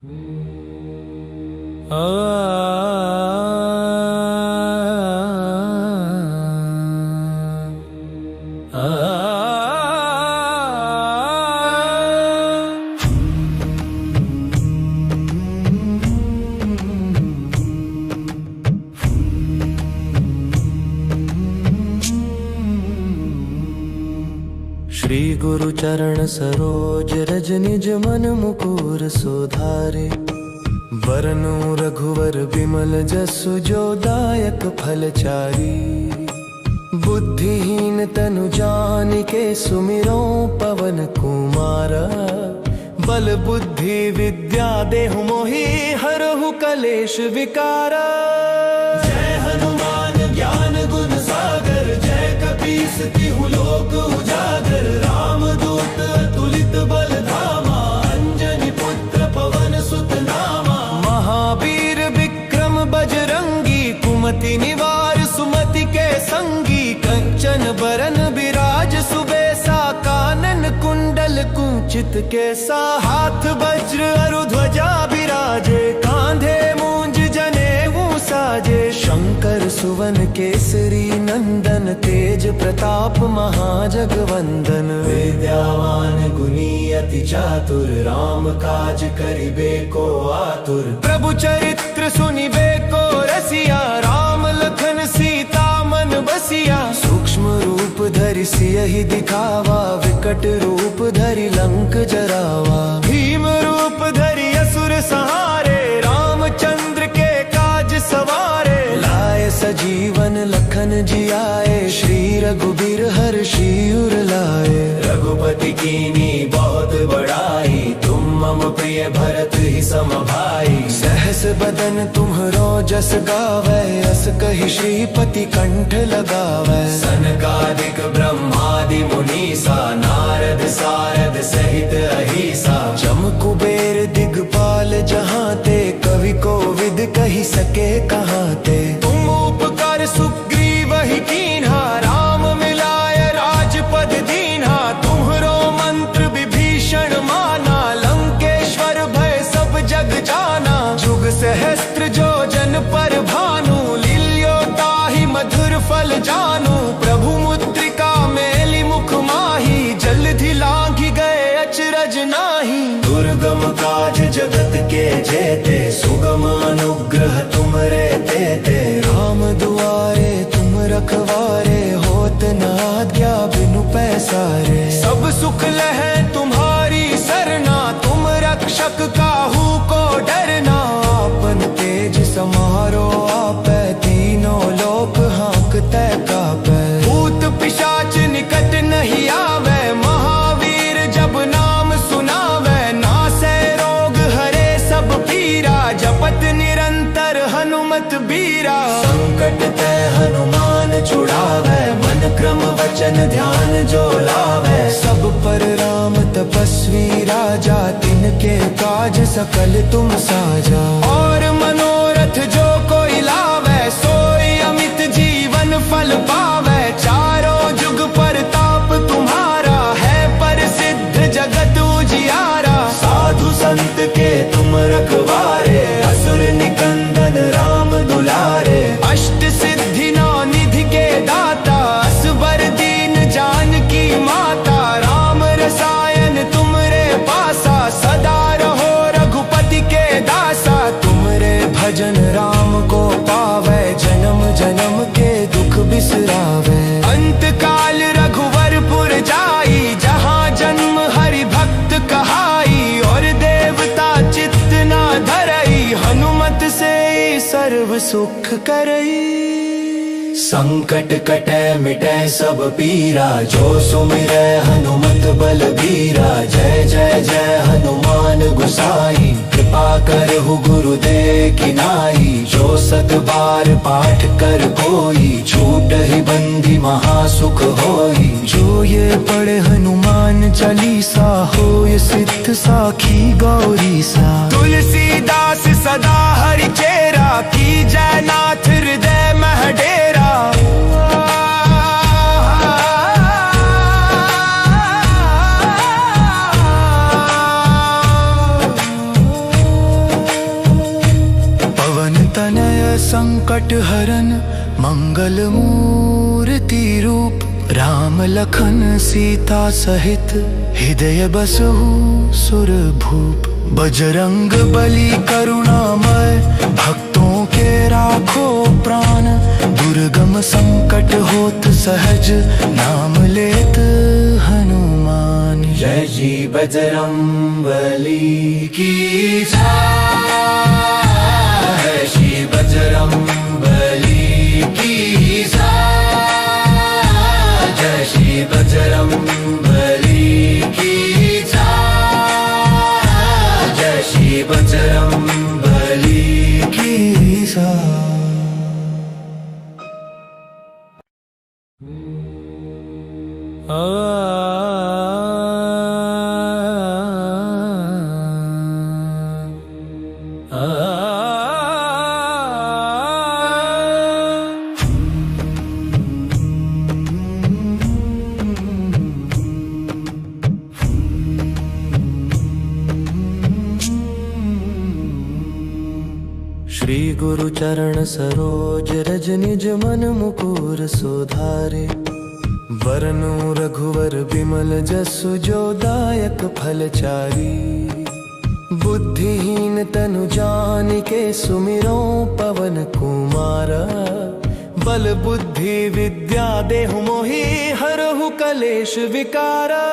श्री गुरु चरण सरोज रज निज मन मुकुर सुधारे। बरनु रघुवर बिमल जसु जो दायक फलचारी। बुद्धिहीन तनु जानिके सुमिरो पवन कुमारा। बल बुद्धि विद्या देहु मोहि हरहु कलेश विकारा। जय हनुमान ज्ञान गुण सागर जय कपीस तिहु लोक उजागर। रामदूत अतुलित बल धामा अंजनी पुत्र पवन सुत नामा। महावीर विक्रम बजरंगी कुमति निवार सुमति के संगी। कंचन बरन विराज सुबेसा कानन कुंडल कुंचित केसा। हाथ वज्र अरु ध्वजा बिराजे कांधे मूंज जनेऊ साजे। शंकर सुवन केसरी नंदन तेज प्रताप महाजगवंदन। विद्यावान गुणी अति चातुर राम काज करिबे को आतुर। प्रभु चरित्र सुनिबे को रसिया राम लखन सीता मन बसिया। सूक्ष्म रूप धरि सियहि दिखावा विकट रूप धरि लंक जरावा। भीम रूप धरि असुर सहारे रामचंद्र के काज सवारे। लाए सजीवन लखन जियाए श्री रघुबीर हर्षि उर लाए। रघुपति कीनी बहुत बड़ाई तुम मम प्रिय भरत ही सम भाई। सहस बदन तुम्हरो जस गावै अस कहि श्रीपति कंठ लगावै। सनकादिक ब्रह्मादि मुनीसा नारद सारद सहित अहिसा। जम कुबेर दिगपाल जहाँ ते कवि कोविद कहि सके कहाँ ते। तुम उपकार सुग्रीव ही कीन्हा राम मिलाय राजपद दीन्हा। तुम्हरो मंत्र विभीषण माना लंकेश्वर भय सब जग जाना। जुग सहस्त्र जो जन पर भानु लील्यो ताहि मधुर फल जानू। प्रभु मुद्रिका मेलि मुख माही जलधि लांघि गए अचरज नाही। दुर्गम काज जगत के जेते सुगम अनुग्रह तुमरे तेते। राम दुआरे तुम रखवारे होत न आज्ञा बिनु पैसारे। सब सुख लहै तुम्हारी सरना तुम रक्षक काहू को डरना। आपन तेज समारो आपै तीनों लोक हाँकतै कापै। भूत पिशाच निकट नहीं आवे महावीर जब नाम सुनावे। नासै रोग हरे सब पीरा जपत निरंतर हनुमत बीरा। संकट ते हनुमान छुड़ावे मन क्रम वचन ध्यान जो लावे। सब पर राम तपस्वी राजा तिनके काज सकल तुम साजा। और मनोरथ जो कोई लावे सोई अमित जीवन फल पावे। चारों जुग परताप तुम्हारा है प्रसिद्ध जगत उजियारा। साधु संत के तुम रखवारे असुर निकंदन राम दुलारे। अष्ट सिद्धि नौ निधि के दाता असबर दीन जानकी माता। राम रसायन तुमरे पासा सदा रहो रघुपति के दासा। तुमरे भजन राम को पावे जन्म जन्म के दुख बिसरावे। अंत काल रघुवरपुर जाई जहाँ जन्म हरि भक्त कहाई। और देवता चित्त ना धरई हनुमत से सर्व सुख करई। संकट कटै मिटै सब पीरा जो सुमिरै हनुमत बलबीरा। जय जय जय हनुमान गोसाई कृपा करहु गुरुदेव की नाई। जो सत बार पाठ कर कोई छूटहि बंधि महासुख होई। जो ये पढ़े हनुमान चालीसा होय सिद्ध साखी गौरी सा। तुलसीदास सदा हरि चेरा की जय नाथ हृदय मह डेरा। संकट हरन मंगल मूर्ति रूप, राम लखन सीता सहित हृदय बसहु सुर भूप। बजरंग बली करुणामय भक्तों के राखो प्राण, दुर्गम संकट होत सहज नाम लेत हनुमान। जय जी बजरंग बली की जय, जय श्री बजरंग बली की जय, जय श्री बजरंग बली की जय, जय श्री बजरंग बली की जय। श्री गुरु चरण सरोज रज निज मन मुकुर सुधारे, वरनु रघुवर बिमल जसु जो दायक फलचारी। बुद्धिहीन तनु जानिके सुमिरो पवन कुमारा, बल बुद्धि विद्या देहु मोहि हरहु कलेश विकारा।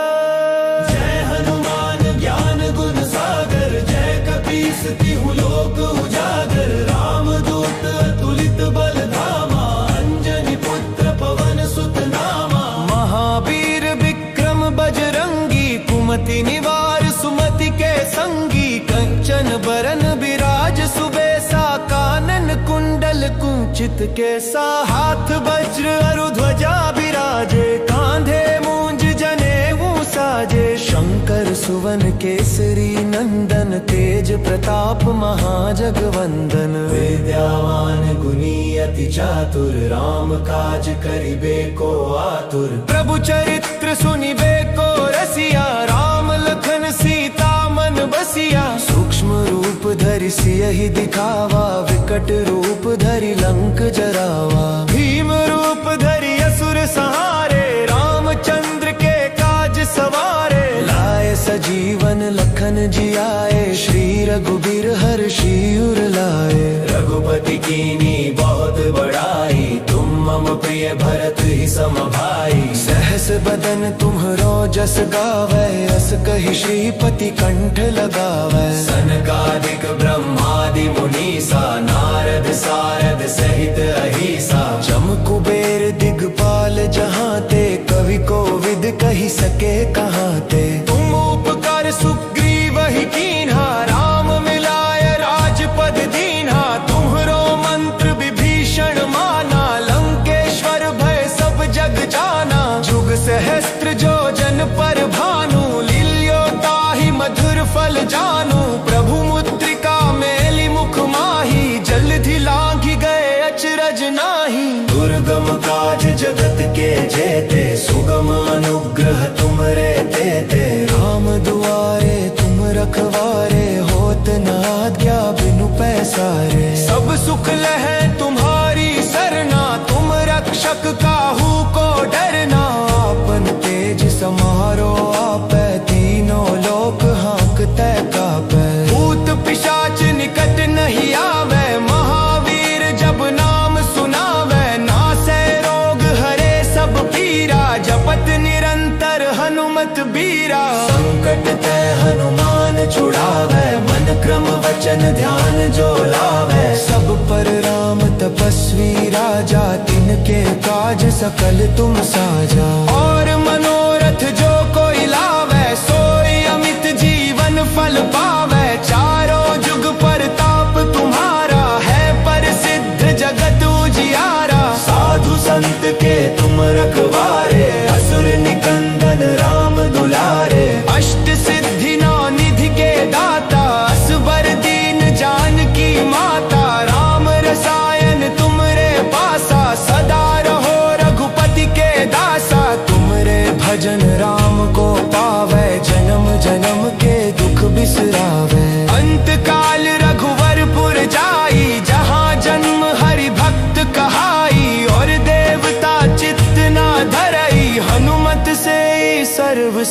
जय हनुमान ज्ञान गुण सागर, जय कपीस तिहु लोक उजागर। रामदूत अतुलित बल धामा, अंजनी पुत्र पवन सुत नामा। महावीर विक्रम बजरंगी, कुमति निवार सुमति के संगी। कंचन बरन विराज सुबेसा, कानन कुंडल कुंचित केसा। हाथ वज्र अरु ध्वजा बिराजे, कांधे मूंज जनेऊ साजे। शंकर सुवन केसरी नंदन, तेज प्रताप महाजगवंदन। विद्यावान गुणी अति चातुर, राम काज करिबे को आतुर। प्रभु चरित्र सुनिबे को रसिया, राम लखन सीता मन बसिया। सूक्ष्म रूप धरि सियहि दिखावा, विकट रूप धरि लंक जरावा। भीम रूप धरि असुर संहारे, रामचंद्र के काज सवारे। लाए सजीवन लखन जियाए, श्री रघुबीर हर्षि उर लाए। रघुपति कीनी बहुत बड़ाई, तुम मम प्रिय भरत ही सम भाई। सहस बदन तुम्हरो जस गावै, अस कहि श्रीपति कंठ लगावै। सनकादिक ब्रह्मादि मुनीसा, नारद सारद सहित अहिसा। जम कुबेर दिगपाल जहाँ ते, कवि कोविद कहि सके कहाँ ते। तुम उपकार सुग्रीव ही कीन्हा, राम मिलाय राजपद दीन्हा। तुम्हरो मंत्र विभीषण माना, लंकेश्वर भय सब जग जाना। जुग सहस्त्र जो जन पर भानु, लील्यो ताहि मधुर फल जानू। प्रभु मुद्रिका मेलि मुख माही, जलधि लांघि गए अचरज नाही। दुर्गम काज जगत के जेते, सुगम अनुग्रह तुमरे तेते। राम दुआरे तुम रखवारे, होत न आज्ञा बिनु पैसारे। सब सुख लहै तुम्हारी सरना, तुम रक्षक काहू को डरना। आपन तेज समारो आपै, तीनों लोक हाँकतै कापै। भूत पिशाच निकट नहीं आवे, महावीर जब नाम सुनावे। नासै रोग हरे सब पीरा, जपत निरंतर हनुमत बीरा। संकट ते हनुमान छुड़ावे, मन क्रम वचन ध्यान जो लावे। सब पर राम तपस्वी राजा, तिनके काज सकल तुम साजा। और मनोरथ जो कोई लावे, सोई अमित जीवन फल पावे। चारों जुग परताप तुम्हारा, है प्रसिद्ध जगत उजियारा। साधु संत के तुम रखवारे, असुर निकंदन राम दुलारे। अष्ट सिद्धि नौ निधि के दाता, असबर दीन जानकी माता। राम रसायन तुमरे पासा, सदा रहो रघुपति के दासा। तुमरे भजन राम को पावे, जन्म जन्म के दुख बिसरावे।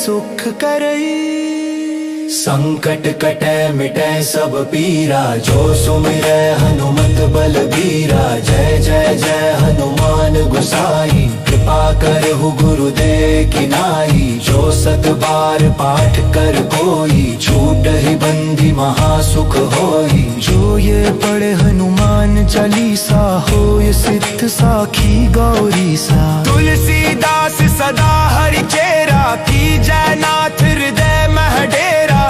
सुख करई। संकट कटे मिटे सब पीरा, जो सुमिरै हनुमत बलबीरा। जय जय जय हनुमान गोसाई, कृपा करहु गुरुदेव की नाई। जो सत बार पाठ कर कोई, छूटहि बंदी महासुख होई। जो ये पढ़े हनुमान चालीसा, होय सिद्ध साखी गौरी सा। तुलसीदास सदा हरि चेरा, की जय नाथ हृदय मह डेरा।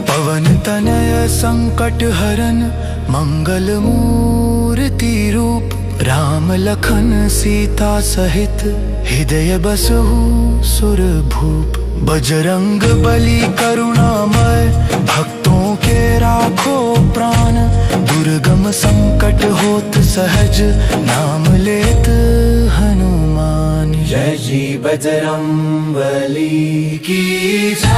पवन तनय संकट हरन, मंगल मूर्ति रूप। राम लखन सीता सहित, हृदय बसहु सुर भूप। बजरंग बली करुणामय, भक्तों के राखो प्राण। दुर्गम संकट होत सहज, नाम लेत हनुमान। जय जी बजरंग बली की जय,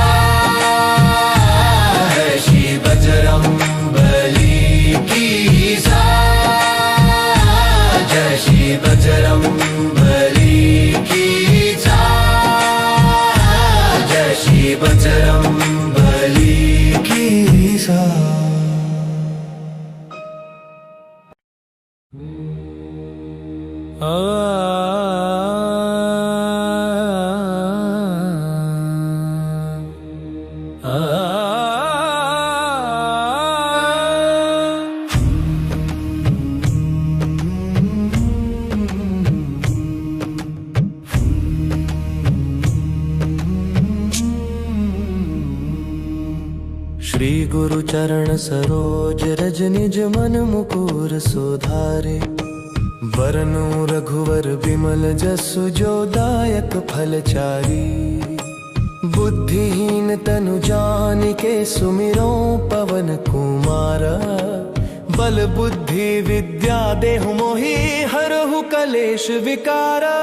श्री बजरंग बली की जय। जय श्री बजरंग बली की जय। जय श्री बजरंग बली की जय। श्री गुरु चरण सरोज रज, निज मन मुकुर सुधारे। वरनु रघुवर बिमल जसु, जो दायक फलचारी। बुद्धिहीन तनु जानिके, सुमिरो पवन कुमारा। बल बुद्धि विद्या देहु मोहि, हरहु कलेश विकारा।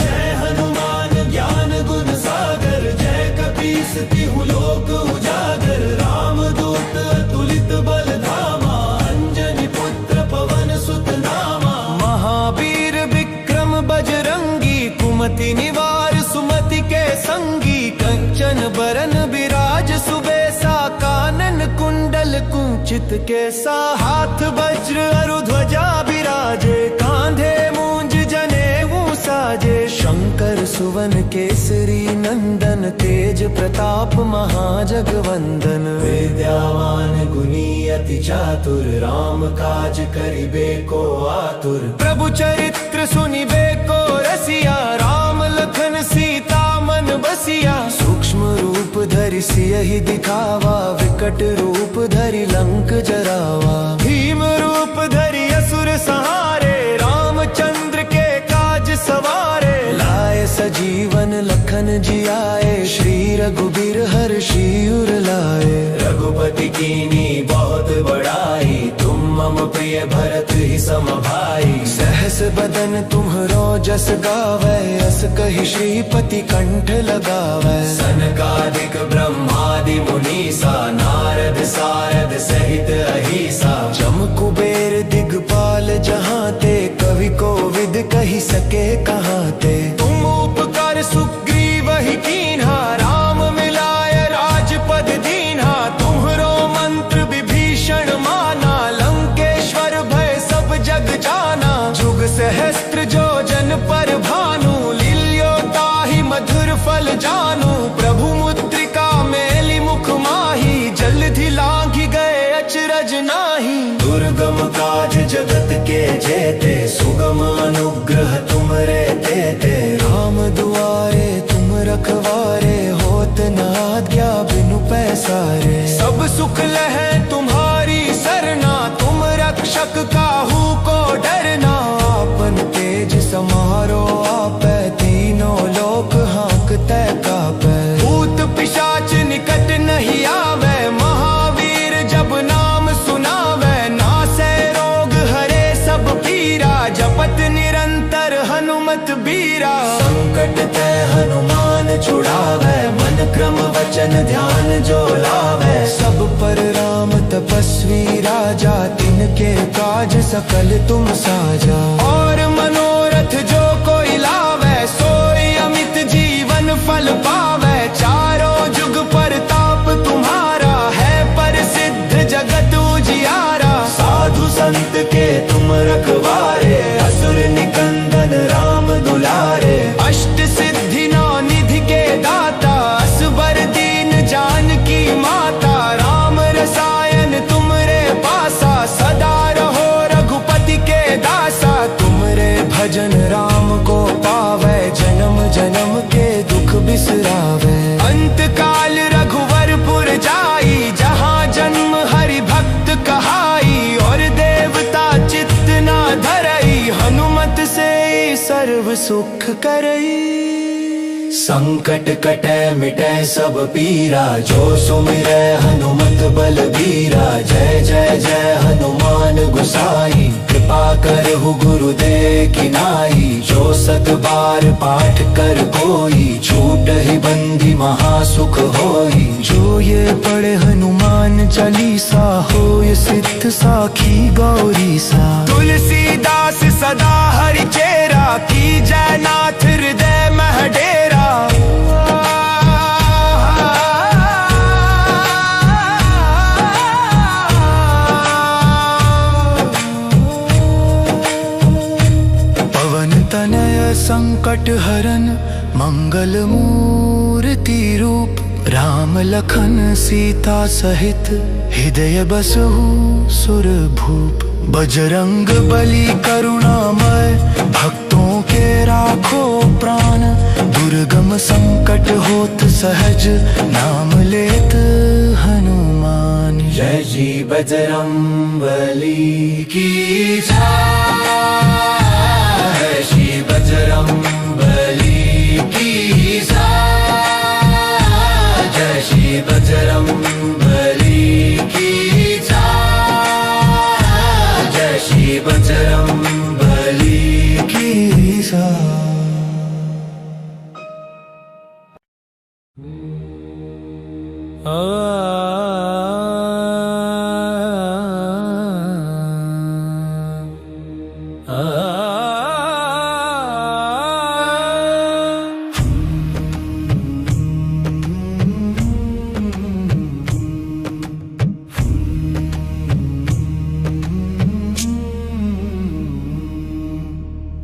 जय हनुमान ज्ञान गुण सागर, जय कपीस तिहु लोक उजागर। राम दूत अतुलित बल धामा, अंजनी पुत्र पवन सुत नामा। महावीर विक्रम बजरंगी, कुमति निवार सुमति के संगी। कंचन बरन बिराज सुबेसा, कानन कुंडल कुंचित केसा। हाथ वज्र अरु ध्वजा बिराजे, कांधे मूंज जनेऊ साजे। शंकर सुवन केसरी नंदन, तेज प्रताप महाजगवंदन। विद्यावान गुणी अति चातुर, राम काज करिबे को आतुर। प्रभु चरित्र सुनिबे को रसिया, राम लखन सीता मन बसिया। सूक्ष्म रूप धरि सियहि दिखावा, विकट रूप धरि लंक जरावा। भीम रूप धरि असुर संहारे, रामचंद्र के काज सवारे। लाए सजीवन लखन जियाए, श्री रघुबीर हर्षि उर लाए। रघुपति कीनी बहुत बड़ाई, तुम मम प्रिय भरत ही सम भाई। सहस बदन तुम्हरो जस गावै, अस कहि श्रीपति कंठ लगावै। सनकादिक ब्रह्मादि मुनीसा, नारद सारद सहित अहिसा। जम कुबेर दिगपाल जहाँ ते, कवि कोविद कहि सके कहाँ ते। तुम उपकार सुग्रीव ही कीन्हा, राम मिलाय राजपद दीन्हा। तुम्हरो मंत्र विभीषण माना, लंकेश्वर भय सब जग जाना। जुग सहस्त्र जो जन पर भानु, लील्यो ताहि मधुर फल जानू। प्रभु मुद्रिका मेलि मुख माही, जलधि लांघि गए अचरज नाही। दुर्गम काज जगत के जेते, सुगम अनुग्रह तुमरे तेते। राम दुआरे तुम रखवारे, होत न आज्ञा बिनु पैसारे। सब सुख लहै तुम्हारी सरना, तुम रक्षक काहू को डरना। आपन तेज समारो आपै, तीनों लोक हाँकतै कापै। भूत पिशाच निकट नहीं आवे, महावीर जब नाम सुनावे। नासै रोग हरे सब पीरा, जपत निरंतर हनुमत बीरा। संकट ते हनुमान छुड़ावे, मन क्रम वचन ध्यान जो लावे। सब पर राम तपस्वी राजा, तिनके काज सकल तुम साजा। और मनोरथ जो कोई लावे, सोई अमित जीवन फल पावे। चारों जुग परताप तुम्हारा, है प्रसिद्ध जगत उजियारा। साधु संत के तुम रखवारे, असुर निकंदन राम दुलारे। अष्ट सिद्धि नौ निधि के दाता, असबर दीन जानकी माता। राम रसायन तुमरे पासा, सदा रहो रघुपति के दासा। तुमरे भजन राम को पावे, जन्म जन्म के दुख बिसरावे। अंत काल रघुवरपुर जाई, जहाँ जन्म हरि भक्त कहाई। और देवता चित्त ना धरई, हनुमत से सर्व सुख करई। संकट कटे मिटे सब पीरा, जो सुमिरै हनुमत बलबीरा। जय जय जय हनुमान गोसाई, कृपा करहु गुरुदेव की नाई। जो सत बार पाठ कर कोई, छूटहि बंदी महासुख होई। जो ये पढ़े हनुमान चालीसा, होय सिद्ध साखी गौरी सा। तुलसीदास सदा हरि चेरा, की जय नाथ हृदय मह डेरा। पवन तनय संकट हरन, मंगल मूर्ति रूप। राम लखन सीता सहित, हृदय बसहु सुर भूप। बजरंग बली करुणामय, भक्तों के राखो प्राण। दुर्गम संकट होत सहज, नाम लेत हनुमान। जय जी बजरंग बली की जय, श्री बजरंग बली की जय। जय श्री बजरंग बली की जय। जय श्री बजरंग बली की जय।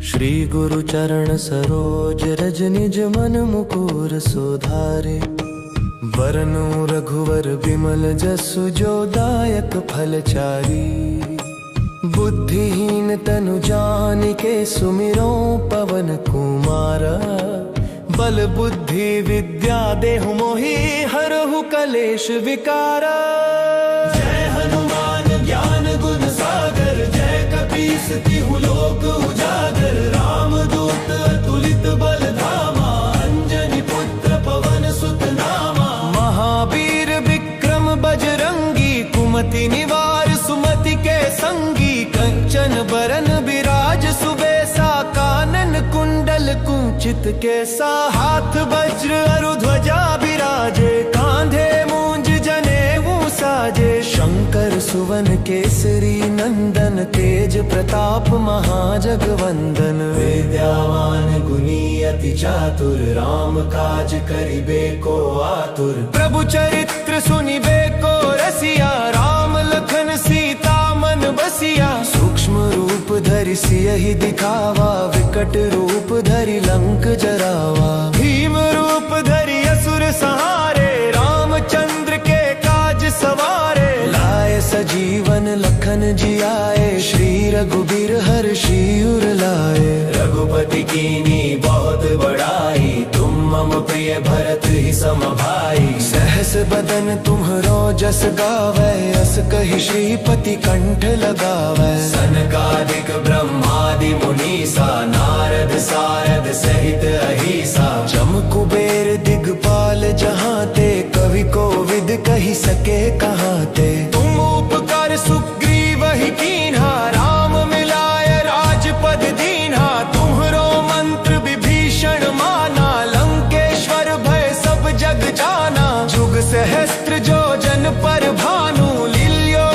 श्री गुरु चरण सरोज रज, निज मन मुकुर सुधारे। वरनु रघुवर बिमल जसु, जो दायक फलचारी। बुद्धिहीन तनु जानिके, सुमिरो पवन कुमारा। बल बुद्धि विद्या देहु मोहि, हरहु कलेश विकारा। जय हनुमान ज्ञान गुण सागर, जय कपीस तिहु लोक उजागर। रामदूत अतुलित बल धामा, अंजनी पुत्र पवन सुत नामा। महावीर विक्रम बजरंगी, कुमति निवार सुमति के संगी। कंचन बरन बिराज सुबेसा, कानन कुंडल कुंचित केसा। हाथ वज्र अरु ध्वजा बिराजे, कांधे मूंज जनेऊ साजे। शंकर सुवन केसरी नंदन, तेज प्रताप महाजगवंदन। विद्यावान गुणी अति चातुर, राम काज करिबे को आतुर। प्रभु चरित्र सुनिबे को रसिया, राम लखन सीता मन बसिया। सूक्ष्म रूप धरि सियहि दिखावा, विकट रूप धरि लंक जरावा। भीम रूप धरि असुर संहारे, रामचंद्र के काज सवारे। लाए सजीवन लखन जियाए, श्री रघुबीर हर्षि उर लाए। रघुपति कीनी बहुत बड़ाई, तुम मम प्रिय भरत ही सम भाई। सहस बदन तुम्हरो जस गावै, अस कहि श्रीपति कंठ लगावै। सनकादिक ब्रह्मादि मुनीसा, नारद सारद सहित अहिसा। जम कुबेर दिगपाल जहाँ ते, कवि कोविद कहि सके कहाँ ते। तुम उपकार सुग्रीव ही कीन्हा, राम मिलाय राजपद दीन्हा। तुम्हरो मंत्र विभीषण माना, लंकेश्वर भय सब जग जाना। जुग सहस्त्र जो जन पर भानु, लील्यो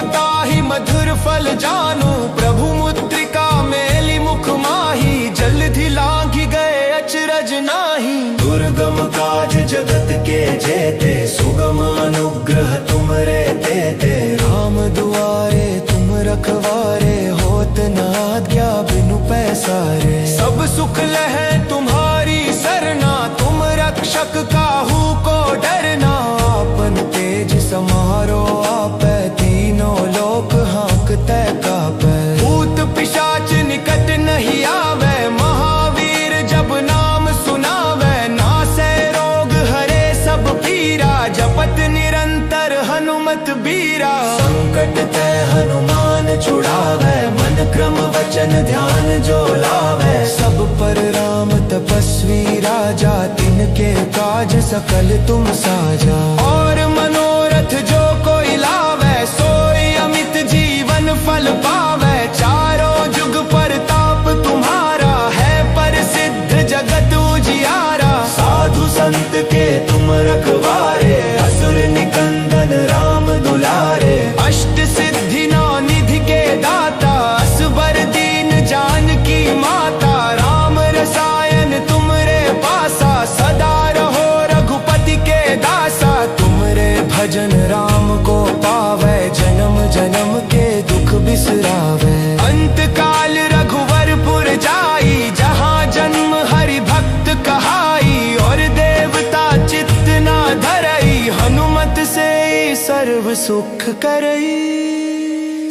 सुख लहे तुम्हारी सरना, तुम रक्षक काहू को डरना। आपन तेज समारो आपै, तीनों लोक हाँकते कापै। भूत पिशाच निकट नहीं आवे, महावीर जब नाम सुनावे। नासै रोग हरे सब पीरा, जपत निरंतर हनुमत बीरा। संकट ते हनुमान छुड़ावे, मन क्रम वचन ध्यान जो लावे। सब पर राम तपस्वी राजा, तिनके काज सकल तुम साजा। और मनोरथ जो कोई लावे, सोई अमित जीवन फल पावे। चारों जुग परताप तुम्हारा, है प्रसिद्ध जगत उजियारा। साधु संत के तुम रखवारे, असुर निकंदन राम दुलारे। अष्ट सिद्धि नौ निधि के दाता, असबर दीन जानकी माता। राम रसायन तुमरे पासा, सदा रहो रघुपति के दासा। तुमरे भजन राम को पावे, जन्म जन्म के दुख बिसरावे। अंत काल रघुवरपुर जाई, जहाँ जन्म हरि भक्त कहाई। और देवता चित्त ना धरई, हनुमत से सर्व सुख करई।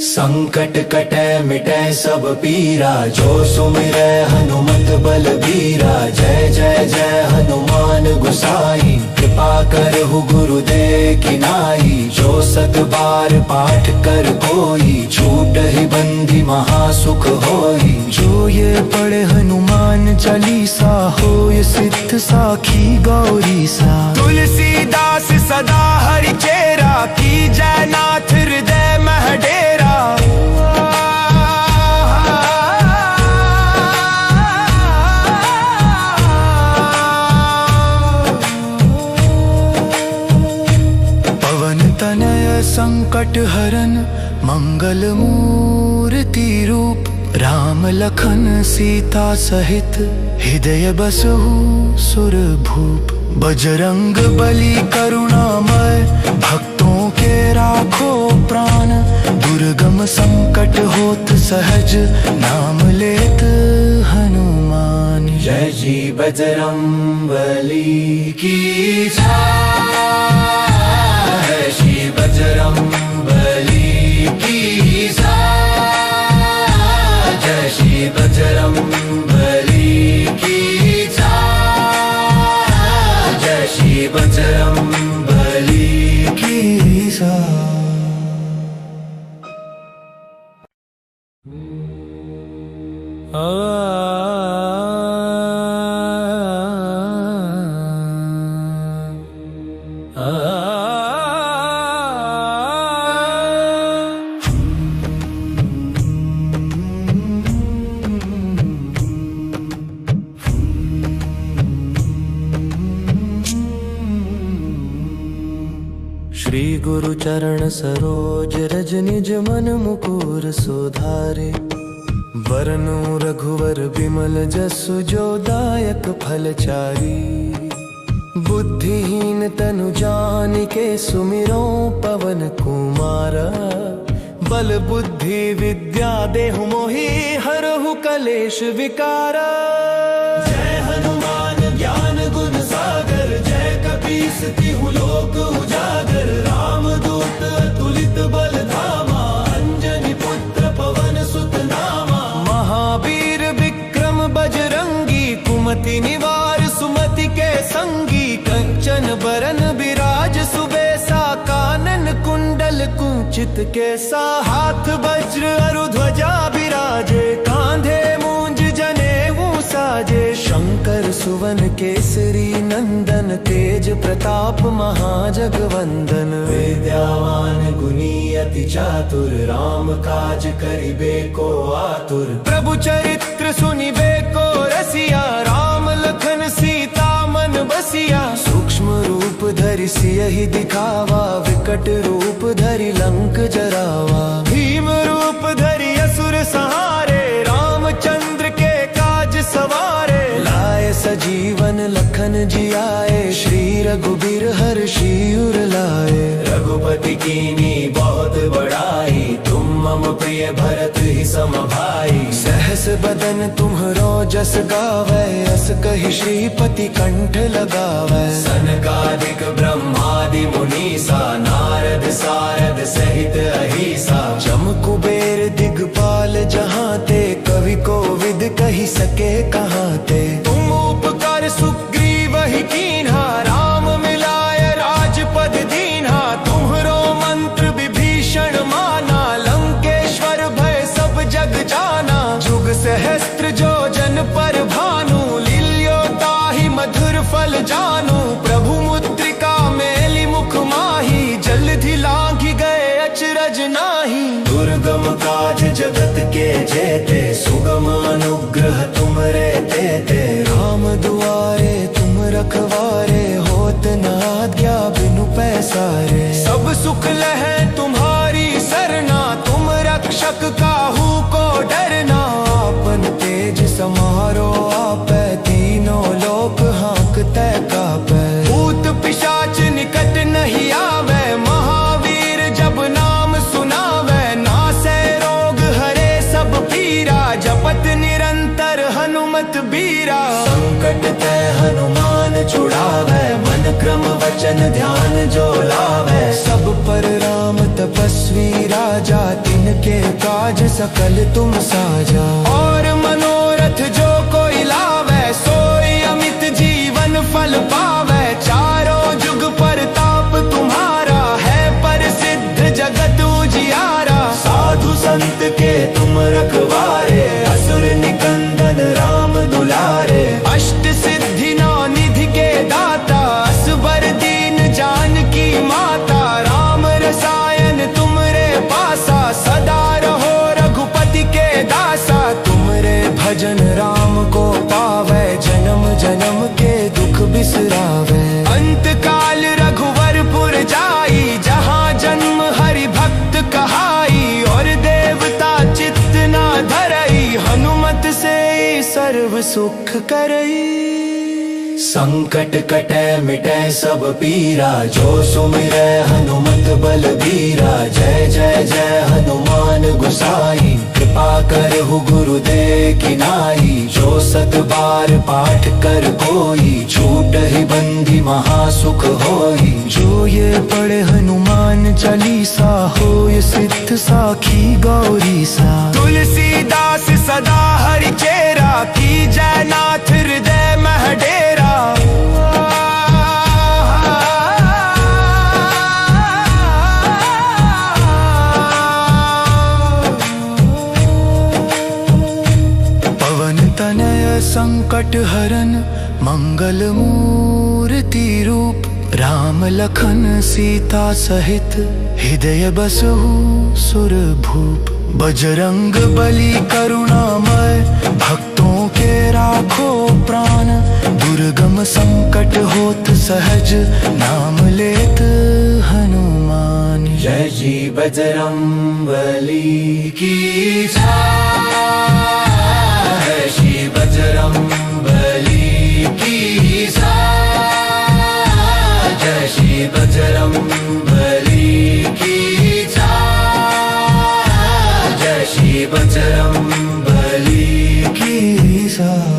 संकट कटे मिटे सब पीरा, जो सुमिरै हनुमत बलबीरा। जय जय जय हनुमान गुसाई, कृपा करहु गुरुदेव की नाई। जो सत बार पाठ कर कोई, छूटहि बंदी महासुख होई। जो ये पढ़े हनुमान चालीसा, होय सिद्ध साखी गौरी सा। तुलसीदास सदा हरि चेरा, की जय नाथ हृदय मह डेरा। पवन तनय संकट हरन, मंगल मूर्ति रूप। राम लखन सीता सहित, हृदय बसहु सुर भूप। बजरंग बली करुणामय, भक्तों के राखो प्राण। दुर्गम संकट होत सहज, नाम लेत हनुमान। जय जी बजरंग बली की जय, श्री बजरंग बली की जय। जय श्री बजरंग बली की जय, जय श्री बजरंग बली की जय। श्री गुरु चरण सरोज रज, निज मन मुकुर सुधारे। वरनु रघुवर बिमल जसु, जो दायक फल चारी। बुद्धिहीन तनु जानिके, सुमिरो पवन कुमारा। बल बुद्धि विद्या देहु मोहि, हरहु कलेश विकारा। जय हनुमान ज्ञान गुण सागर, जय कपीस तिहु लोक उजागर। रामदूत अतुलित बल धामा, अंजनी पुत्र पवन सुत नामा। महावीर विक्रम बजरंगी, कुमति निवार सुमति के संगी। कंचन बरन बिराज सुबेसा, कानन कुंडल कुंचित केसा। हाथ वज्र अरु ध्वजा बिराजे, कांधे मूंज जनेऊ साजे। शंकर सुवन केसरी नंदन, तेज प्रताप महाजगवंदन। विद्यावान गुणी अति चातुर, राम काज करिबे को आतुर। प्रभु चरित्र सुनिबे को रसिया, राम लखन सीता मन बसिया। सूक्ष्म रूप धरि सियहि दिखावा, विकट रूप धरि लंक जरावा। भीम रूप धरि असुर सहारे, रामचंद्र के काज सवारे। लाए सजीवन लखन जियाए, श्री रघुबीर हर्षि उर लाए। रघुपति कीनी बहुत बड़ाई, तुम मम प्रिय भरत ही सम भाई। सहस बदन तुम्हरो जस गावै, अस कहि श्रीपति कंठ लगावै। सनकादिक ब्रह्मादि मुनीसा, नारद सारद सहित अहिसा। जम कुबेर दिगपाल जहाँ ते, कवि कोविद कहि सके कहाँ ते। तुम उपकार सुग्रीव ही कीन्हा, राम मिलाय राजपद दीन्हा। तुम्हरो मंत्र विभीषण माना, लंकेश्वर भय सब जग जाना। जुग सहस्त्र जो जन पर भानु, लील्यो ताहि मधुर फल जानू। प्रभु मुद्रिका मेलि मुख माही, जलधि लांघि गए अचरज नाही। दुर्गम काज जगत के जेते, सुगम अनुग्रह तुमरे तेते। राम दुआरे तुम रखवारे, होत न आज्ञा बिनु पैसारे। सब सुख लहै तुम्हारी सरना, तुम रक्षक काहू को डरना। आपन तेज समारो आपै, तीनों लोक हाँकतै कापै। भूत पिशाच निकट नहीं आवे, महावीर जब नाम सुनावे। नासै रोग हरे सब पीरा, जपत निरंतर हनुमत बीरा। संकट ते हनुमान छुड़ावे, मन क्रम वचन ध्यान जो लावे। सब पर राम तपस्वी राजा, तिनके काज सकल तुम साजा। और मनोरथ जो कोई लावे, सोई अमित जीवन फल पावे। चारों जुग परताप तुम्हारा, है प्रसिद्ध जगत उजियारा। साधु संत के तुम रखवारे, असुर निकंदन राम दुलारे। अष्ट सिद्धि नौ निधि के दाता, असबर दीन जानकी माता। राम रसायन तुमरे पासा, सदा रहो रघुपति के दासा। तुमरे भजन राम को पावै, जन्म जन्म के दुख बिसरावै। अंत काल रघुवरपुर जाई, जहाँ जन्म हरि भक्त कहाई। और देवता चित्त ना धरई, हनुमत से सर्व सुख करई। संकट कटै मिटै सब पीरा, जो सुमिरै हनुमत बलबीरा। जय जय जय हनुमान गोसाई, कृपा करहु गुरुदेव की नाई। जो सत बार पाठ कर कोई, छूटहि बंदी महासुख होई। जो ये पढ़े हनुमान चालीसा, होय सिद्ध साखी गौरी सा। तुलसीदास सदा हरि चेरा, की जय नाथ हृदय मह डेरा। पवन तनय संकट हरन, मंगल मूर्ति रूप। राम लखन सीता सहित, हृदय बसहु सुर भूप। बजरंग बली करुणामय, भक्तों के राखो प्राण। दुर्गम संकट होत सहज, नाम लेत हनुमान। जय जी बजरंग बली की जय, जय श्री बजरंग बली की जय। जय श्री बजरंग बली की जय, जय श्री बजरंग बली की जय।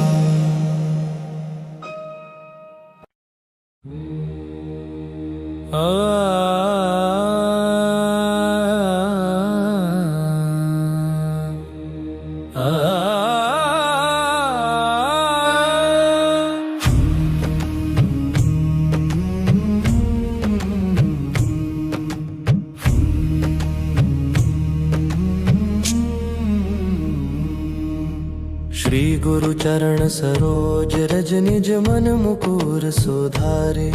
श्री गुरु चरण सरोज रज निज मन मुकुर सुधारे।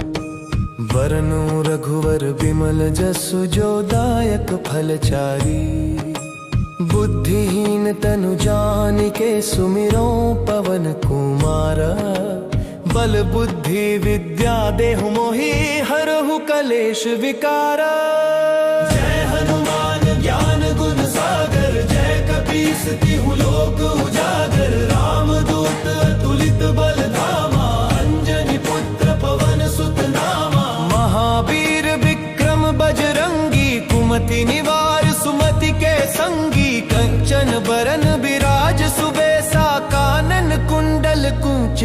वरनु रघुवर बिमल जसु जो दायक फलचारी। बुद्धिहीन तनु जानिके सुमिरो पवन कुमारा। बल बुद्धि विद्या देहु मोहि हरहु कलेश विकारा। जय हनुमान ज्ञान गुण सागर, जय कपीस तिहु लोक उजागर। रामदूत अतुलित बल धामा, अंजनी पुत्र पवन सुत नामा। महावीर विक्रम बजरंगी, कुमति निवार सुमति के संगी।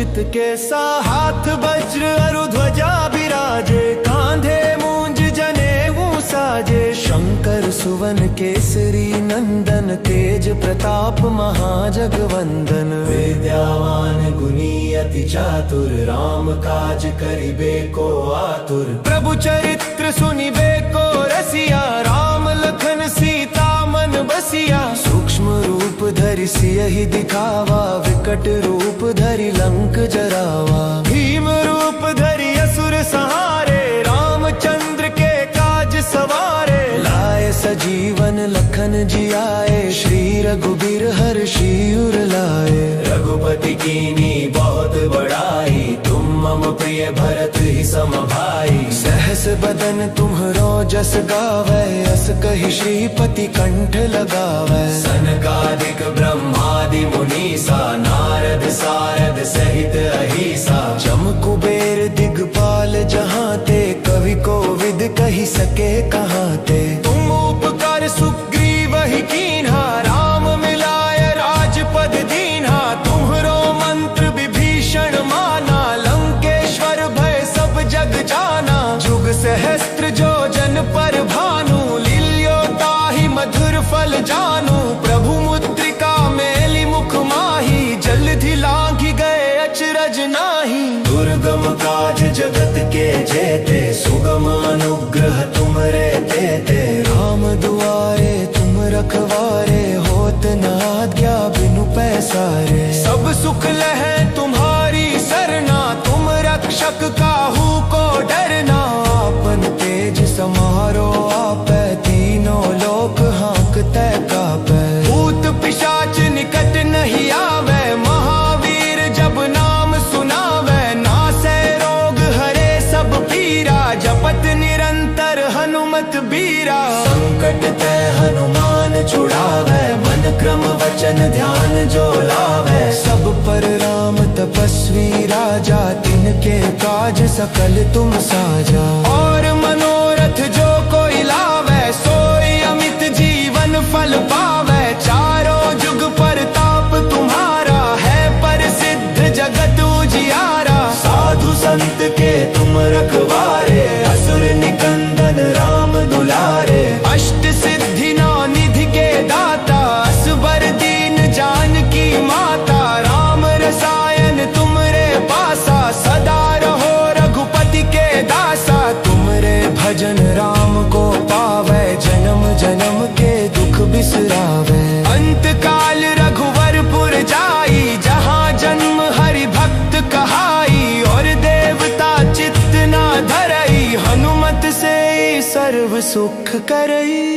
मूंजित केसा, हाथ वज्र अरु ध्वजा बिराजे, कांधे मूंज जनेऊ साजे। शंकर सुवन केसरी नंदन, तेज प्रताप महाजगवंदन। विद्यावान गुणी अति चातुर, राम काज करिबे को आतुर। प्रभु चरित्र सुनिबे को रसिया, राम लखन सीता मन बसिया। सूक्ष्म रूप धरि सियहि दिखावा, विकट रूप धरि लंक जरावा। भीम रूप धरि असुर संहारे, रामचंद्र के काज सवारे। लाए सजीवन लखन जियाए, श्री रघुबीर हर्षि उर लाए। रघुपति कीनी बहुत बड़ाई, तुम मम प्रिय भरत ही सम भाई। सहस बदन तुम्हरो जस गावै, अस कहि श्रीपति कंठ लगावै। सनकादिक ब्रह्मादि मुनीसा, नारद सारद सहित अहिसा। जम कुबेर दिगपाल जहाँ ते, कवि कोविद कहि सके कहाँ ते। तुम उपकार सुग्रीव ही कीन्हा, राम मिलाय राजपद दीन्हा। तुम्हरो मंत्र विभीषण माना, लंकेश्वर भय सब जग जाना। जुग सहस्त्र जो जन पर भानु, लील्यो ताहि मधुर फल जानू। प्रभु मुद्रिका मेलि मुख माही, जलधि लांघि गए अचरज नाही। दुर्गम काज जगत के जेते, सुगम अनुग्रह तुमरे तेते। राम दुआरे तुम रखवारे, होत न आज्ञा बिनु पैसारे। सब सुख लहै तुम्हारी सरना, तुम रक्षक काहू को डरना। आपन तेज समारो आपै, तीनों लोक हाँकतै कापै। भूत पिशाच निकट नहीं आवे, महावीर जब नाम सुनावे। नासै रोग हरे सब पीरा, जपत निरंतर हनुमत बीरा। संकट ते हनुमान छुड़ावे, मन क्रम वचन ध्यान जो लावे। सब पर राम तपस्वी राजा, तिनके काज सकल तुम साजा। और मनोरथ जो कोई लावे, सोई अमित जीवन फल पावे। चारों जुग परताप तुम्हारा, है प्रसिद्ध जगत उजियारा। साधु संत के तुम रखवारे, असुर निकंदन राम दुलारे। अष्ट सिद्धि नौ निधि के दाता, असबर दीन जानकी माता। राम रसायन तुमरे पासा, सदा रहो रघुपति के दासा। तुमरे भजन राम को पावै, जन्म जन्म के दुख बिसरावै। अंत काल रघुवरपुर जाई, जहाँ जन्म हरि भक्त कहाई। और देवता चित्त ना धरई, हनुमत से सर्व सुख करई।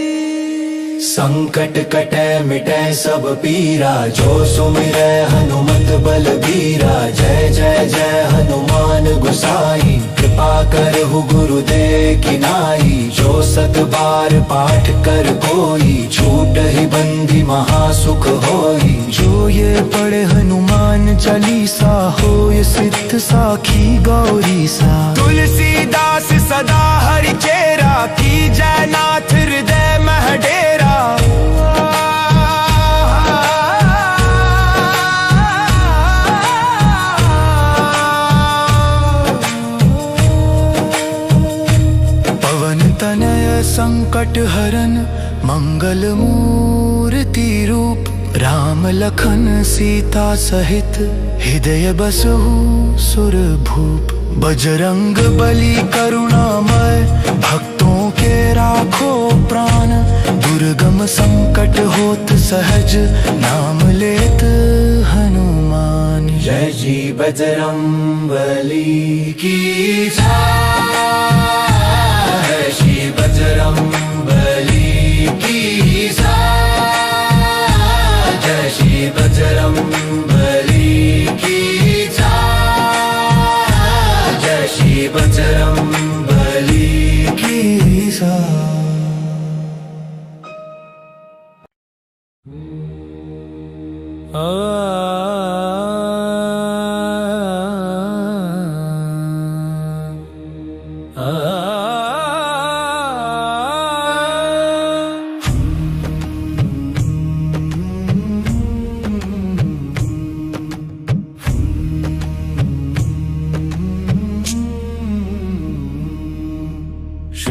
संकट कटै मिटै सब पीरा, जो सुमिरै हनुमत बलबीरा। जय जय जय हनुमान गोसाई, कृपा करहु गुरुदेव की नाई। जो सत बार पाठ कर कोई, छूटहि बंधि महासुख होई। जो ये पढ़े हनुमान चालीसा, होय सिद्ध साखी गौरी सा। तुलसीदास सदा हरि चेरा, की जय नाथ हृदय मह डेरा। पवन तनय संकट हरन, मंगल मूर्ति रूप। राम लखन सीता सहित, हृदय बसहु सुर भूप। बजरंग बली करुणामय, भक्तों के राखो प्राण। दुर्गम संकट होत सहज, नाम लेत हनुमान। जय जी बजरंग बली की जय, श्री बजरंग बली की जय। जय श्री बजरंग बली की जय। जय श्री बजरंग बली की जय।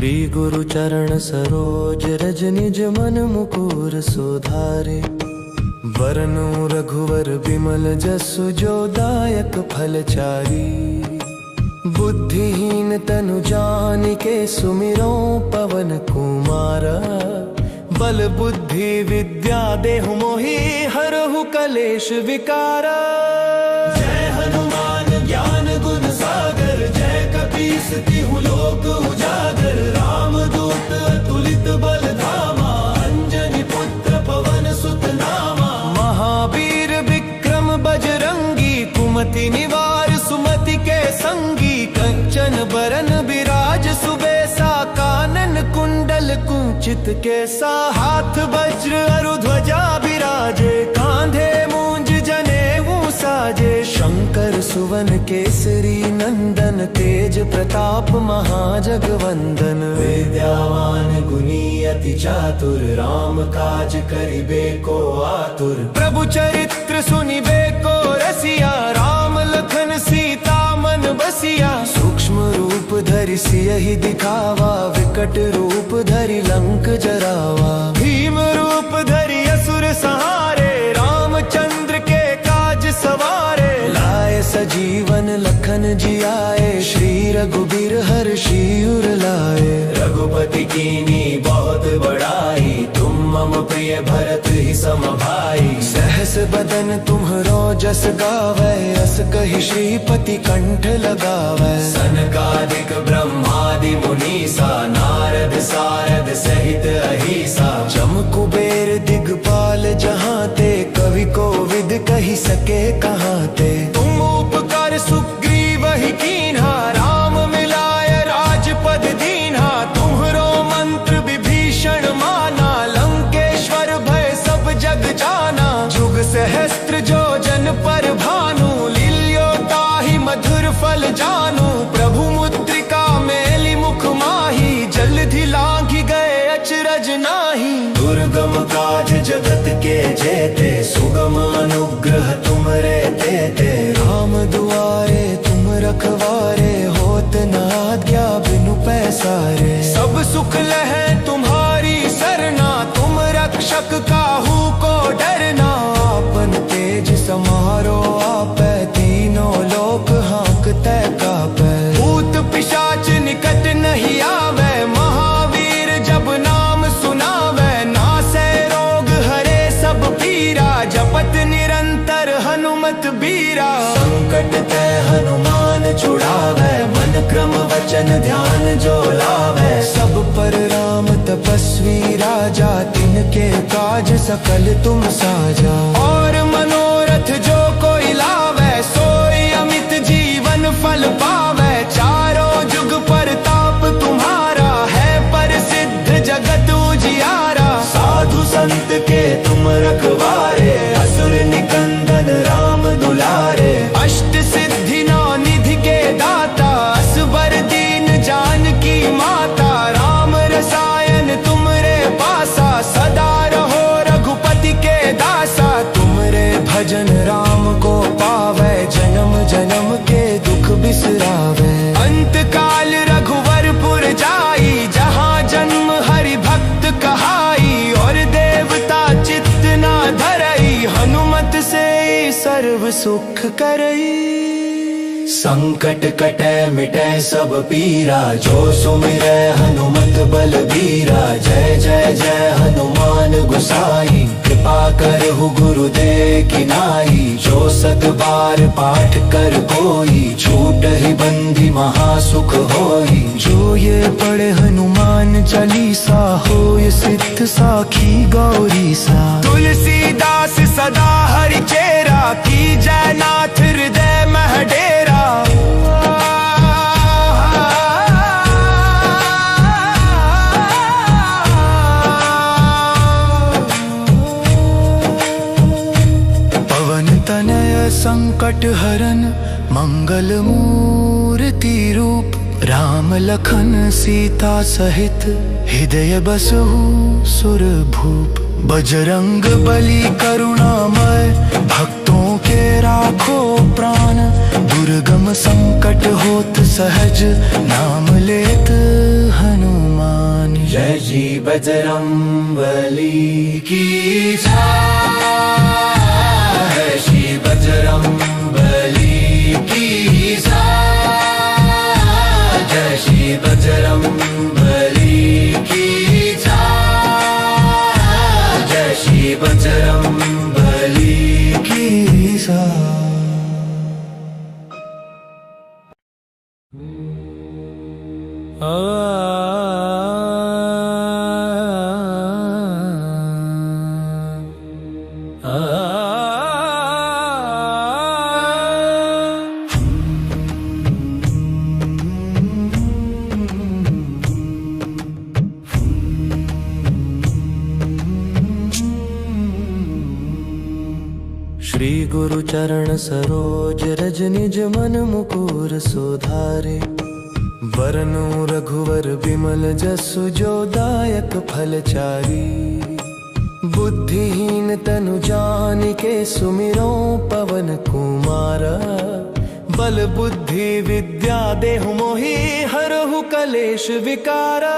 श्री गुरु चरण सरोज रज निज मन मुकुर सुधारे। वरनु रघुवर बिमल जसु जो दायक फलचारी। बुद्धिहीन तनु जानिके सुमिरो पवन कुमारा। बल बुद्धि विद्या देहु मोहि हरहु कलेश विकारा। जय हनुमान ज्ञान गुण सागर, जय कपीस तिहु लोक उजागर। रामदूत अतुलित बल धामा, अंजनी पुत्र पवन सुत नामा। महावीर विक्रम बजरंगी, कुमति निवार सुमति के संगी। कंचन बरन बिराज सुबेसा, कानन कुंडल कुंचित केसा। हाथ वज्र अरु ध्वजा बिराजे, कांधे मूंज जनेऊ साजे। शंकर सुवन केसरी नंदन, तेज प्रताप महाजगवंदन। विद्यावान गुणी अति चातुर, राम काज करिबे को आतुर। प्रभु चरित्र सुनिबे को रसिया, राम लखन सीता मन बसिया। सूक्ष्म रूप धरि सियहि दिखावा, विकट रूप धरि लंक जरावा। भीम रूप धरि असुर सहारे, रामचंद्र के काज सवारे। लाए सजीवन लखन जियाए, श्री रघुबीर हर्षि उर लाए। रघुपति कीनी बहुत बड़ाई, तुम मम प्रिय भरत ही सम भाई। सहस बदन तुम्हरो जस गावै, अस कहि श्रीपति कंठ लगावै। सनकादिक ब्रह्मादि मुनीसा, नारद सारद सहित अहिसा। जम कुबेर दिगपाल जहाँ ते, कवि कोविद कहि सके कहाँ ते। तुम उपकार सुग्रीव ही कीन्हा, राम मिलाय राजपद दीन्हा। तुम्हरो मंत्र विभीषण माना, लंकेश्वर भय सब जग जाना। जुग सहस्त्र जो जन पर भानु, लील्यो ताहि मधुर फल जानू। प्रभु मुद्रिका मेलि मुख माही, जलधि लांघि गए अचरज नाही। दुर्गम काज जगत के जेते, सुगम अनुग्रह तुमरे तेते। राम दुआरे तुम रखवारे, होत न आज्ञा बिनु पैसारे। सब सुख लहै तुम्हारी सरना, तुम रक्षक काहू को डरना। आपन तेज समारो आपै, तीनों लोक हाँकतै कापै। भूत पिशाच निकट नहीं आवे, महावीर जब नाम सुनावे। नासै रोग हरे सब पीरा, जपत निरंतर हनुमत बीरा। संकट ते हनुमान छुड़ावे, मन क्रम वचन ध्यान जो लावे। सब पर राम तपस्वी राजा, तिनके काज सकल तुम साजा। और मनोरथ जो कोई लावे, सोई अमित जीवन फल पावे। चारों जुग परताप तुम्हारा, है प्रसिद्ध जगत उजियारा। साधु संत के तुम रखवारे, असुर निकंदन राम दुलारे। अष्ट सिद्धि नौ निधि के दाता, असबर दीन जानकी माता। राम रसायन तुमरे पासा, सदा रहो रघुपति के दासा। तुमरे भजन राम को पावै, जन्म जन्म के दुख बिसरावै। अंत काल रघुवरपुर जाई, जहाँ जन्म हरि भक्त कहाई। और देवता चित्त ना धरई, हनुमत से सर्व सुख करई। संकट कटे मिटे सब पीरा, जो सुमिरै हनुमत बलबीरा। जय जय जय हनुमान गोसाई, कृपा करहु गुरुदेव की नाई। जो सत बार पाठ कर कोई, छूटहि बंधि महासुख होई। जो ये पढ़े हनुमान चालीसा, होय सिद्ध साखी गौरी सा। तुलसीदास सदा हरि चेरा, की जय नाथ हृदय मह डेरा। पवन तनय संकट हरन, मंगल मूर्ति रूप। राम लखन सीता सहित, हृदय बसहु सुर भूप। बजरंग बली करुणामय, भक्तों के राखो प्राण। दुर्गम संकट होत सहज, नाम लेत हनुमान। जय जी बजरंगबली की जय, श्री बजरंगबली की जय, जय श्री बजरंगबली की जय, जय श्री बजरंगबली की जय। श्री गुरु चरण सरोज रज निज मन मुकुर सुधारे, वरनु रघुवर बिमल जसु जो दायक फलचारी। बुद्धिहीन तनु जानिके सुमिरो पवन कुमारा, बल बुद्धि विद्या देहु मोहि हरहु कलेश विकारा।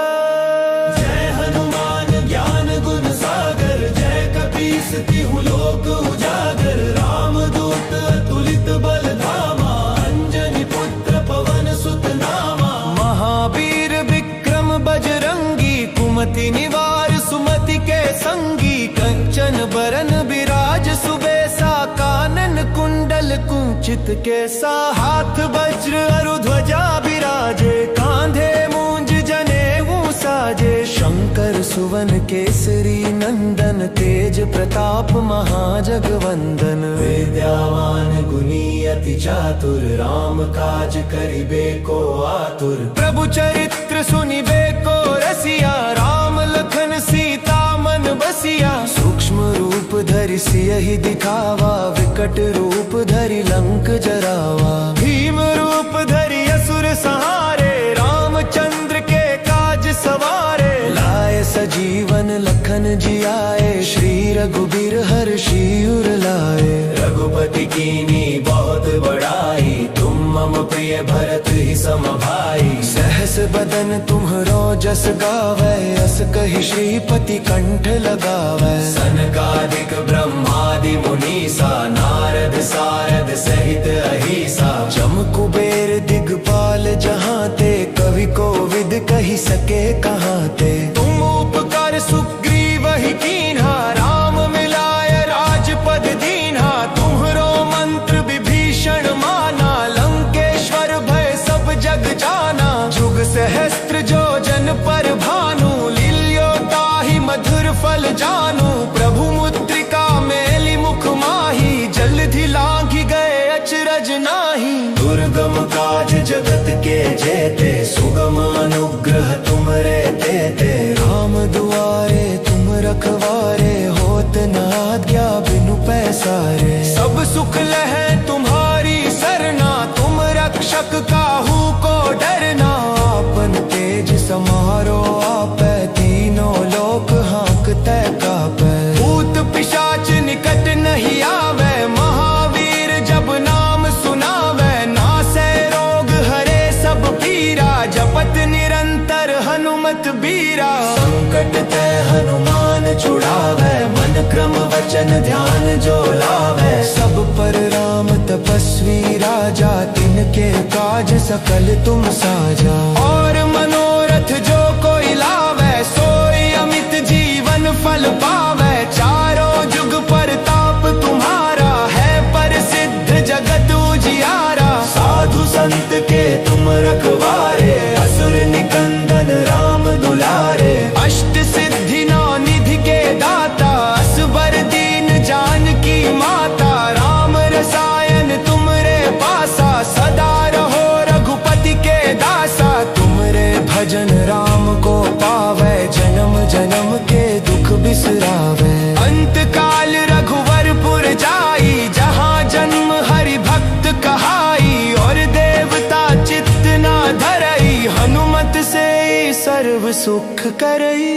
जय हनुमान ज्ञान गुण सागर, जय कपीस तिहु लोक उजागर। रामदूत अतुलित बल धामा, अंजनी पुत्र पवन सुत नामा। महावीर विक्रम बजरंगी, कुमति निवार सुमति के संगी। कंचन बरन बिराज सुबेसा, कानन कुंडल कुंचित केसा। हाथ वज्र अरु ध्वजा बिराजे, कांधे मूंज जनेऊ साजे। शंकर सुवन केसरी नंदन, तेज प्रताप महाजगवंदन। विद्यावान गुणी अति चातुर, राम काज करिबे को आतुर। प्रभु चरित्र सुनिबे को रसिया, राम लखन सीता मन बसिया। सूक्ष्म रूप धरि सियहि दिखावा, विकट रूप धरि लंक जरावा। भीम रूप धरि असुर संहारे, रामचंद्र के काज सवारे। लाए सजीवन लखन जियाए, श्री रघुबीर हर्षि उर लाए। रघुपति कीनी बहुत बड़ाई, तुम मम प्रिय भरत ही सम भाई। सहस बदन तुम्हरो जस गावै, अस कहि श्रीपति कंठ लगावै। सनकादिक ब्रह्मादि मुनीसा, नारद सारद सहित अहिसा। जम कुबेर दिगपाल जहाँ ते, कवि कोविद कहि सके कहाँ ते। तुम उपकार सुग्रीव ही कीन्हा, राम मिलाय राजपद दीन्हा। तुम्हरो मंत्र विभीषण माना, लंकेश्वर भय सब जग जाना। जुग सहस्त्र जो जन पर भानु, लील्यो ताहि मधुर फल जानू। प्रभु मुद्रिका मेलि मुख माही, जलधि लांघि गए अचरज नाही। दुर्गम काज जगत के जेते, सुगम अनुग्रह तुमरे तेते। राम दुआरे तुम रखवारे, होत न आज्ञा बिनु पैसारे। सब सुख लहै तुम्हारी सरना, तुम रक्षक काहू को डरना। आपन तेज समारो आपै, तीनों लोक हाँकतै कापै। भूत पिशाच निकट नहीं आवे, महावीर जब नाम सुनावे। नासै रोग हरे सब पीरा, जपत निरंतर हनुमत बीरा। संकट ते हनुमान छुड़ावे, मन क्रम वचन ध्यान जो लावे। सब पर राम तपस्वी राजा, तिनके काज सकल तुम साजा। और मनोरथ जो कोई लावे, सोई अमित जीवन फल पावे। चारों जुग परताप तुम्हारा, है प्रसिद्ध जगत उजियारा। साधु संत के तुम रखवारे, असुर निकंदन राम दुलारे। अष्ट सिद्धि नौ निधि के दाता, असबर दीन जानकी माता। राम रसायन तुमरे पासा, सदा रहो रघुपति के दासा। तुमरे भजन राम को पावे, जन्म जन्म के दुख बिसरावे। अंत काल रघुवरपुर जाई, जहाँ जन्म हरि भक्त कहाई। और देवता चित्त ना धरई, हनुमत से सर्व सुख करई।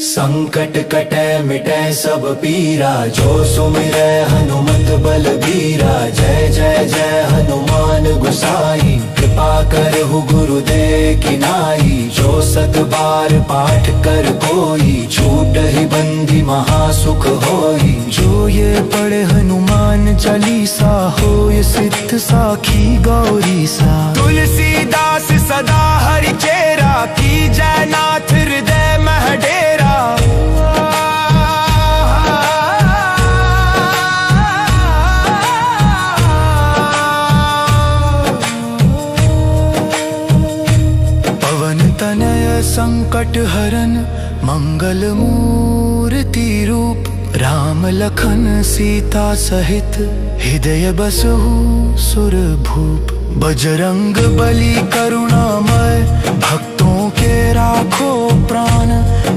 संकट कटै मिटै सब पीरा, जो सुमिरै हनुमत बलबीरा। जय जय जय हनुमान गोसाई, कृपा कृपा करहु गुरुदेव की नाई। जो 7 बार पाठ कर कोई, छूटहि बंधि महासुख होई। जो ये पढ़े हनुमान चालीसा, हो ये सिद्ध साखी गौरी सा। तुलसीदास सदा हरि चेरा, की जयनाथ हृदय मह डेरा। पवन तनय संकट हरन, मंगल मूर्ति रूप। राम लखन सीता सहित, हृदय बसहु सुर भूप। बजरंग बली करुणामय, भक्तों के राखो प्राण।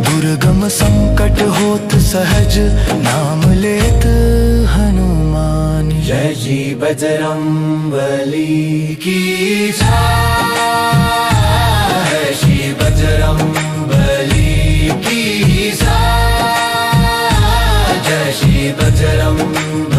दुर्गम संकट होत सहज, नाम लेत हनुमान। जय जी बजरंगबली की जय, श्री बजरंगबली की जय, जय श्री बजरंग